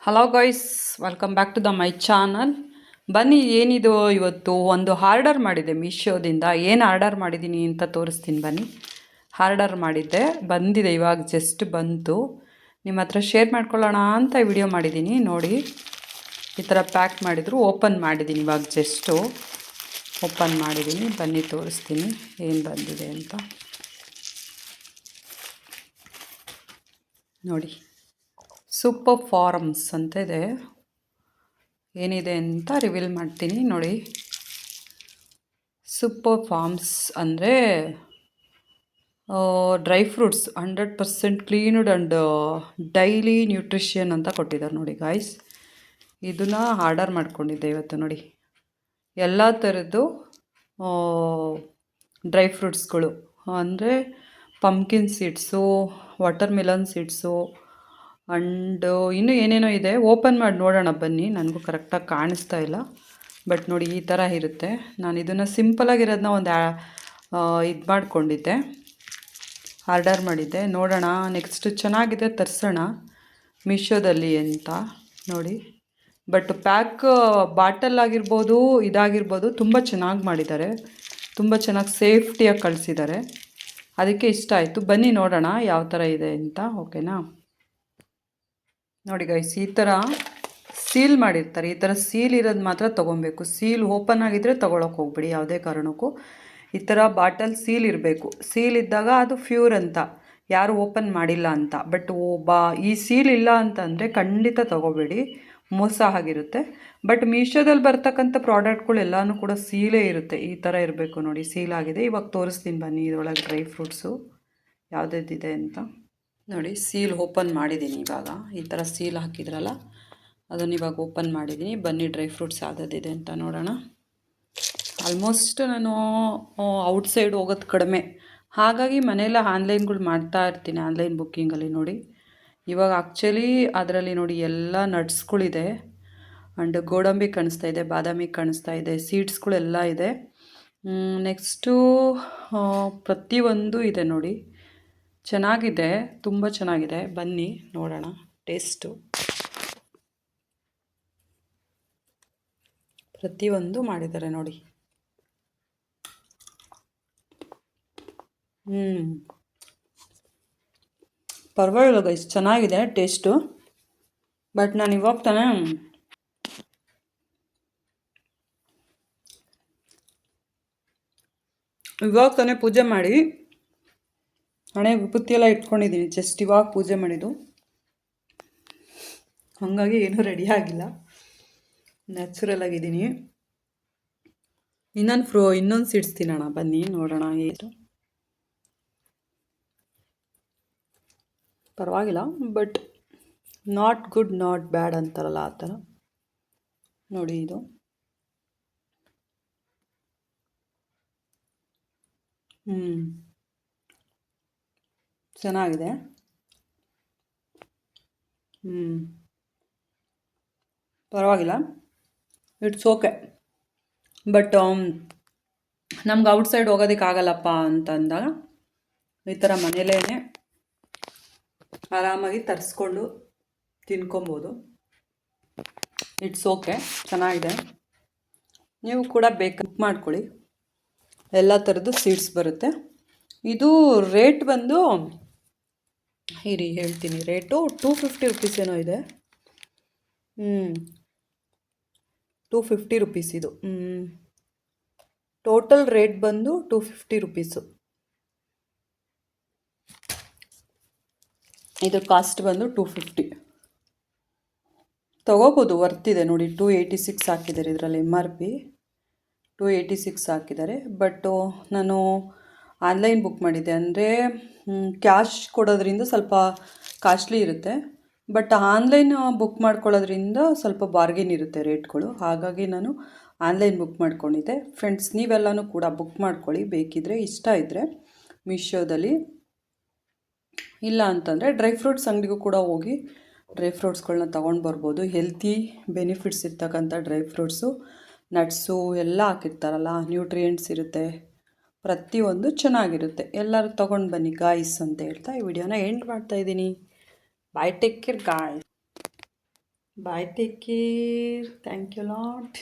Hello guys, welcome back to the my channel. ಬನ್ನಿ, ಏನಿದು ಇವತ್ತು ಒಂದು ಆರ್ಡರ್ ಮಾಡಿದೆ ಮೀಶೋದಿಂದ. ಏನು ಆರ್ಡರ್ ಮಾಡಿದ್ದೀನಿ ಅಂತ ತೋರಿಸ್ತೀನಿ ಬನ್ನಿ. ಆರ್ಡರ್ ಮಾಡಿದ್ದೆ, ಬಂದಿದೆ, ಇವಾಗ ಜಸ್ಟ್ ಬಂತು. ನಿಮ್ಮ ಹತ್ರ ಶೇರ್ ಮಾಡ್ಕೊಳ್ಳೋಣ ಅಂತ ವಿಡಿಯೋ ಮಾಡಿದ್ದೀನಿ. ನೋಡಿ, ಈ ಥರ ಪ್ಯಾಕ್ ಮಾಡಿದ್ರು. ಓಪನ್ ಮಾಡಿದ್ದೀನಿ, ಇವಾಗ ಜಸ್ಟು ಓಪನ್ ಮಾಡಿದ್ದೀನಿ. ಬನ್ನಿ ತೋರಿಸ್ತೀನಿ ಏನು ಬಂದಿದೆ ಅಂತ. ನೋಡಿ, ಸೂಪರ್ ಫಾರ್ಮ್ಸ್ ಅಂತ ಇದೆ. ಏನಿದೆ ಅಂತ ರಿವೀಲ್ ಮಾಡ್ತೀನಿ ನೋಡಿ. ಸೂಪರ್ ಫಾರ್ಮ್ಸ್ ಅಂದರೆ dry fruits 100% cleaned and daily nutrition ಅಂತ ಕೊಟ್ಟಿದ್ದಾರೆ ನೋಡಿ ಗಾಯ್ಸ್. ಇದನ್ನು ಆರ್ಡರ್ ಮಾಡ್ಕೊಂಡಿದ್ದೆ ಇವತ್ತು. ನೋಡಿ, ಎಲ್ಲ ಥರದ್ದು ಡ್ರೈ ಫ್ರೂಟ್ಸ್ಗಳು ಅಂದರೆ pumpkin seeds, water melon seeds and ಇನ್ನೂ ಏನೇನೋ ಇದೆ. ಓಪನ್ ಮಾಡಿ ನೋಡೋಣ ಬನ್ನಿ. ನನಗೂ ಕರೆಕ್ಟಾಗಿ ಕಾಣಿಸ್ತಾ ಇಲ್ಲ, ಬಟ್ ನೋಡಿ ಈ ಥರ ಇರುತ್ತೆ. ನಾನು ಇದನ್ನು ಸಿಂಪಲಾಗಿರೋದನ್ನ ಒಂದು ಇದು ಮಾಡಿಕೊಂಡಿದ್ದೆ, ಆರ್ಡರ್ ಮಾಡಿದ್ದೆ. ನೋಡೋಣ, ನೆಕ್ಸ್ಟ್ ಚೆನ್ನಾಗಿದೆ ತರಿಸೋಣ ಮೀಶೋದಲ್ಲಿ ಅಂತ ನೋಡಿ. ಬಟ್ ಪ್ಯಾಕ್ ಬಾಟಲ್ ಆಗಿರ್ಬೋದು, ಇದಾಗಿರ್ಬೋದು, ತುಂಬ ಚೆನ್ನಾಗಿ ಮಾಡಿದ್ದಾರೆ. ತುಂಬ ಚೆನ್ನಾಗಿ ಸೇಫ್ಟಿಯಾಗಿ ಕಳಿಸಿದ್ದಾರೆ. ಅದಕ್ಕೆ ಇಷ್ಟ ಆಯಿತು. ಬನ್ನಿ ನೋಡೋಣ ಯಾವ ಥರ ಇದೆ ಅಂತ. ಓಕೆನಾ? ನೋಡಿ ಗೈಸ್, ಈ ಥರ ಸೀಲ್ ಮಾಡಿರ್ತಾರೆ. ಈ ಥರ ಸೀಲ್ ಇರೋದು ಮಾತ್ರ ತೊಗೊಬೇಕು. ಸೀಲ್ ಓಪನ್ ಆಗಿದ್ದರೆ ತೊಗೊಳಕ್ಕೆ ಹೋಗ್ಬಿಡಿ ಯಾವುದೇ ಕಾರಣಕ್ಕೂ. ಈ ಥರ ಬಾಟಲ್ ಸೀಲ್ ಇರಬೇಕು. ಸೀಲ್ ಇದ್ದಾಗ ಅದು ಪ್ಯೂರ್ ಅಂತ, ಯಾರು ಓಪನ್ ಮಾಡಿಲ್ಲ ಅಂತ. ಬಟ್ ಈ ಸೀಲ್ ಇಲ್ಲ ಅಂತಂದರೆ ಖಂಡಿತ ತೊಗೋಬೇಡಿ, ಮೋಸ ಆಗಿರುತ್ತೆ. ಬಟ್ ಮೀಶೋದಲ್ಲಿ ಬರ್ತಕ್ಕಂಥ ಪ್ರಾಡಕ್ಟ್ಗಳು ಎಲ್ಲನೂ ಕೂಡ ಸೀಲೇ ಇರುತ್ತೆ. ಈ ಥರ ಇರಬೇಕು ನೋಡಿ, ಸೀಲ್ ಆಗಿದೆ. ಇವಾಗ ತೋರಿಸ್ತೀನಿ ಬನ್ನಿ ಇದರೊಳಗೆ ಡ್ರೈ ಫ್ರೂಟ್ಸು ಯಾವುದಿದೆ ಅಂತ. ನೋಡಿ, ಸೀಲ್ ಓಪನ್ ಮಾಡಿದ್ದೀನಿ ಇವಾಗ. ಈ ಥರ ಸೀಲ್ ಹಾಕಿದ್ರಲ್ಲ, ಅದನ್ನು ಇವಾಗ ಓಪನ್ ಮಾಡಿದ್ದೀನಿ. ಬನ್ನಿ ಡ್ರೈ ಫ್ರೂಟ್ಸ್ ಯಾವುದಿದೆ ಅಂತ ನೋಡೋಣ. ಆಲ್ಮೋಸ್ಟ್ ನಾನು ಔಟ್ಸೈಡ್ ಹೋಗೋದು ಕಡಿಮೆ, ಹಾಗಾಗಿ ಮನೆಯಲ್ಲ ಆನ್ಲೈನ್ಗಳು ಮಾಡ್ತಾ ಇರ್ತೀನಿ, ಆನ್ಲೈನ್ ಬುಕ್ಕಿಂಗಲ್ಲಿ. ನೋಡಿ, ಇವಾಗ ಆ್ಯಕ್ಚುಲಿ ಅದರಲ್ಲಿ ನೋಡಿ ಎಲ್ಲ ನಟ್ಸ್ಗಳಿದೆ ಆ್ಯಂಡ್ ಗೋಡಂಬಿ ಕಾಣಿಸ್ತಾ ಇದೆ, ಬಾದಾಮಿ ಕಾಣಿಸ್ತಾ ಇದೆ, ಸೀಡ್ಸ್ಗಳೆಲ್ಲ ಇದೆ. ನೆಕ್ಸ್ಟು ಪ್ರತಿಯೊಂದು ಇದೆ ನೋಡಿ. ಚೆನ್ನಾಗಿದೆ, ತುಂಬ ಚೆನ್ನಾಗಿದೆ. ಬನ್ನಿ ನೋಡೋಣ ಟೇಸ್ಟು. ಪ್ರತಿಯೊಂದು ಮಾಡಿದ್ದಾರೆ ನೋಡಿ. ಪರವಾಗಿಲ್ಲ ಗೈಸ್, ಚೆನ್ನಾಗಿದೆ ಟೇಸ್ಟು. ಬಟ್ ನಾನು ಇವಾಗ ತಾನೇ ಪೂಜೆ ಮಾಡಿ ಹಣೆ ವಿಭೂತಿ ಎಲ್ಲ ಇಟ್ಕೊಂಡಿದ್ದೀನಿ. ಜಸ್ಟ್ ಇವಾಗ ಪೂಜೆ ಮಾಡಿದ್ದು, ಹಾಗಾಗಿ ಏನೂ ರೆಡಿ ಆಗಿಲ್ಲ, ನ್ಯಾಚುರಲ್ ಆಗಿದ್ದೀನಿ. ಇನ್ನೊಂದು ಸೀಡ್ಸ್ ತಿನ್ನೋಣ ಬನ್ನಿ, ನೋಡೋಣ ಏನು. ಪರವಾಗಿಲ್ಲ, but not good not bad ಅಂತಾರಲ್ಲ ಆ ಥರ. ನೋಡಿ, ಇದು ಚೆನ್ನಾಗಿದೆ. ಪರವಾಗಿಲ್ಲ, ಇಟ್ಸ್ ಓಕೆ. ಬಟ್ ನಮ್ಗೆ ಔಟ್ಸೈಡ್ ಹೋಗೋದಕ್ಕಾಗಲ್ಲಪ್ಪ ಅಂತಂದಾಗ ಈ ಥರ ಮನೇಲೇ ಆರಾಮಾಗಿ ತರಿಸ್ಕೊಂಡು ತಿನ್ಕೊಬೋದು. ಇಟ್ಸ್ ಓಕೆ, ಚೆನ್ನಾಗಿದೆ. ನೀವು ಕೂಡ ಬುಕ್ ಮಾಡ್ಕೊಳ್ಳಿ. ಎಲ್ಲ ಥರದ್ದು ಸೀಡ್ಸ್ ಬರುತ್ತೆ. ಇದು ರೇಟ್ ಬಂದು ಹೇಳ್ತೀನಿ. ರೇಟು 250 ರುಪೀಸ್ ಏನೋ ಇದೆ. 250 ರುಪೀಸ್ ಇದು. ಟೋಟಲ್ ರೇಟ್ ಬಂದು 250 ರುಪೀಸು. ಇದ್ರ ಕಾಸ್ಟ್ ಬಂದು 250. ತೊಗೋಬೋದು, ವರ್ತಿದೆ ನೋಡಿ. 286 ಹಾಕಿದ್ದಾರೆ ಇದರಲ್ಲಿ. MRP 286 ಹಾಕಿದ್ದಾರೆ. ಬಟ್ಟು ನಾನು ಆನ್ಲೈನ್ ಬುಕ್ ಮಾಡಿದ್ದೆ, ಅಂದರೆ ಕ್ಯಾಶ್ ಕೊಡೋದ್ರಿಂದ ಸ್ವಲ್ಪ ಕಾಸ್ಟ್ಲಿ ಇರುತ್ತೆ. ಬಟ್ ಆನ್ಲೈನ್ ಬುಕ್ ಮಾಡ್ಕೊಳ್ಳೋದ್ರಿಂದ ಸ್ವಲ್ಪ ಬಾರ್ಗೇನ್ ಇರುತ್ತೆ ರೇಟ್ಗಳು. ಹಾಗಾಗಿ ನಾನು ಆನ್ಲೈನ್ ಬುಕ್ ಮಾಡ್ಕೊಂಡಿದ್ದೆ. ಫ್ರೆಂಡ್ಸ್, ನೀವೆಲ್ಲನೂ ಕೂಡ ಬುಕ್ ಮಾಡ್ಕೊಳ್ಳಿ ಬೇಕಿದ್ದರೆ, ಇಷ್ಟ ಇದ್ದರೆ ಮೀಶೋದಲ್ಲಿ. ಇಲ್ಲ ಅಂತಂದರೆ ಡ್ರೈ ಫ್ರೂಟ್ಸ್ ಅಂಗಡಿಗೂ ಕೂಡ ಹೋಗಿ ಡ್ರೈ ಫ್ರೂಟ್ಸ್ಗಳನ್ನ ತೊಗೊಂಡು ಬರ್ಬೋದು. ಹೆಲ್ತಿ ಬೆನಿಫಿಟ್ಸ್ ಇರ್ತಕ್ಕಂಥ ಡ್ರೈ ಫ್ರೂಟ್ಸು, ನಟ್ಸು ಎಲ್ಲ ಹಾಕಿರ್ತಾರಲ್ಲ, ನ್ಯೂಟ್ರಿಯೆಂಟ್ಸ್ ಇರುತ್ತೆ. ಪ್ರತಿಯೊಂದು ಚೆನ್ನಾಗಿರುತ್ತೆ. ಎಲ್ಲರೂ ತೊಗೊಂಡು ಬನ್ನಿ ಗಾಯ್ಸ್ ಅಂತ ಹೇಳ್ತಾ ಈ ವಿಡಿಯೋನ ಎಂಡ್ ಮಾಡ್ತಾಯಿದ್ದೀನಿ. Bye, take care guys. Bye, take care, thank you lot.